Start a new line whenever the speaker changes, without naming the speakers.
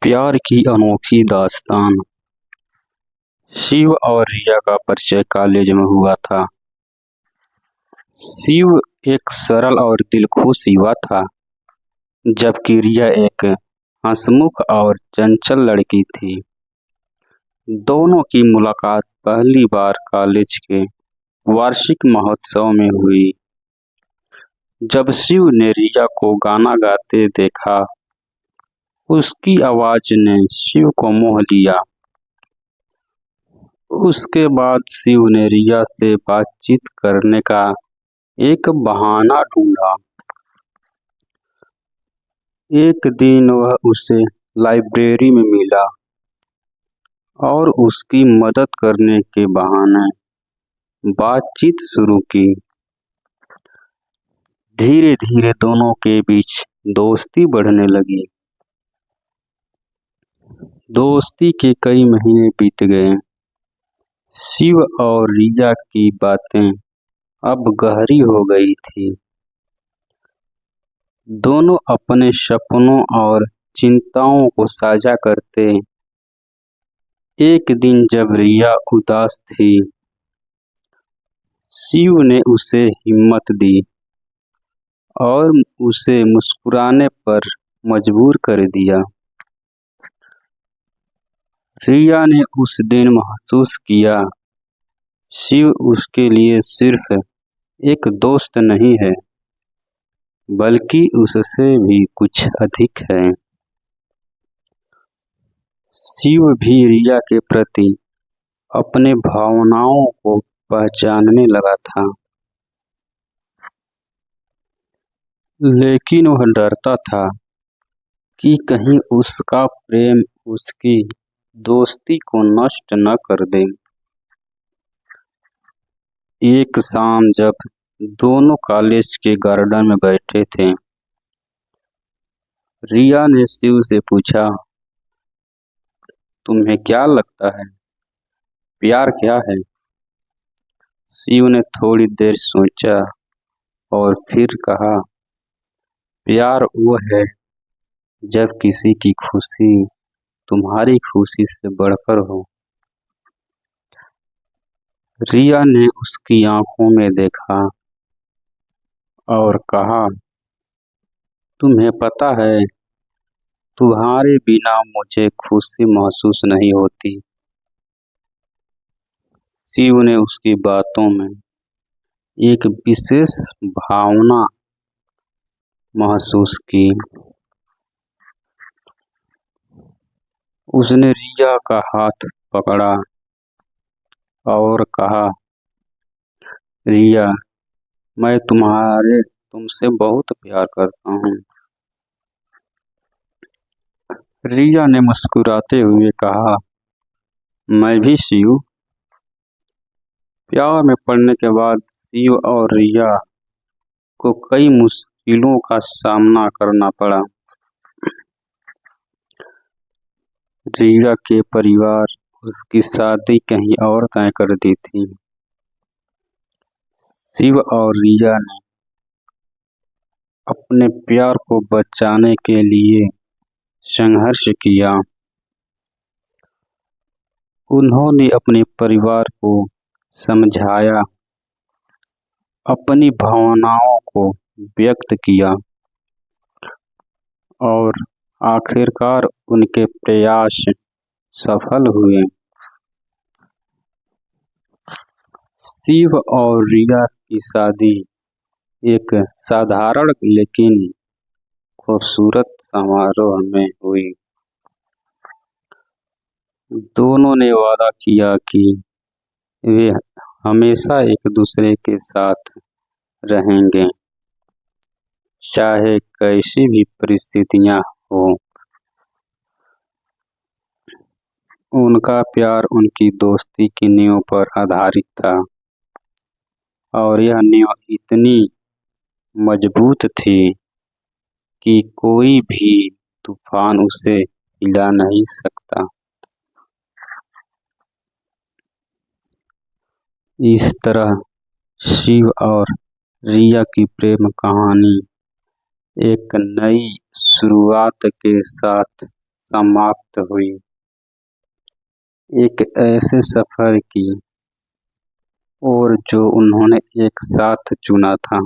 प्यार की अनोखी दास्तान। शिव और रिया का परिचय कॉलेज में हुआ था। शिव एक सरल और दिलखुश युवा था, जबकि रिया एक हंसमुख और चंचल लड़की थी। दोनों की मुलाकात पहली बार कॉलेज के वार्षिक महोत्सव में हुई। जब शिव ने रिया को गाना गाते देखा, उसकी आवाज ने शिव को मोह लिया। उसके बाद शिव ने रिया से बातचीत करने का एक बहाना ढूंढा। एक दिन वह उसे लाइब्रेरी में मिला और उसकी मदद करने के बहाने बातचीत शुरू की। धीरे धीरे दोनों के बीच दोस्ती बढ़ने लगी। दोस्ती के कई महीने बीत गए। शिव और रिया की बातें अब गहरी हो गई थी। दोनों अपने सपनों और चिंताओं को साझा करते। एक दिन जब रिया उदास थी, शिव ने उसे हिम्मत दी और उसे मुस्कुराने पर मजबूर कर दिया। रिया ने उस दिन महसूस किया, शिव उसके लिए सिर्फ एक दोस्त नहीं है, बल्कि उससे भी कुछ अधिक है। शिव भी रिया के प्रति अपने भावनाओं को पहचानने लगा था, लेकिन वह डरता था कि कहीं उसका प्रेम उसकी दोस्ती को नष्ट न कर दे। एक शाम जब दोनों कॉलेज के गार्डन में बैठे थे, रिया ने शिव से पूछा, तुम्हें क्या लगता है, प्यार क्या है? शिव ने थोड़ी देर सोचा और फिर कहा, प्यार वो है जब किसी की खुशी तुम्हारी खुशी से बढ़कर हो। रिया ने उसकी आंखों में देखा और कहा, तुम्हें पता है, तुम्हारे बिना मुझे खुशी महसूस नहीं होती। शिव ने उसकी बातों में एक विशेष भावना महसूस की। उसने रिया का हाथ पकड़ा और कहा, रिया, मैं तुमसे बहुत प्यार करता हूँ। रिया ने मुस्कुराते हुए कहा, मैं भी शिव। प्यार में पड़ने के बाद शिव और रिया को कई मुश्किलों का सामना करना पड़ा। रिया के परिवार उसकी शादी कहीं और तय कर दी थी। शिव और रिया ने अपने प्यार को बचाने के लिए संघर्ष किया। उन्होंने अपने परिवार को समझाया, अपनी भावनाओं को व्यक्त किया और आखिरकार उनके प्रयास सफल हुए। शिव और रिया की शादी एक साधारण लेकिन खूबसूरत समारोह में हुई। दोनों ने वादा किया कि वे हमेशा एक दूसरे के साथ रहेंगे, चाहे कैसी भी परिस्थितियां हो। उनका प्यार उनकी दोस्ती की नींव पर आधारित था और यह नींव इतनी मजबूत थी कि कोई भी तूफान उसे हिला नहीं सकता। इस तरह शिव और रिया की प्रेम कहानी एक नई शुरुआत के साथ समाप्त हुई। एक ऐसे सफर की ओर जो उन्होंने एक साथ चुना था।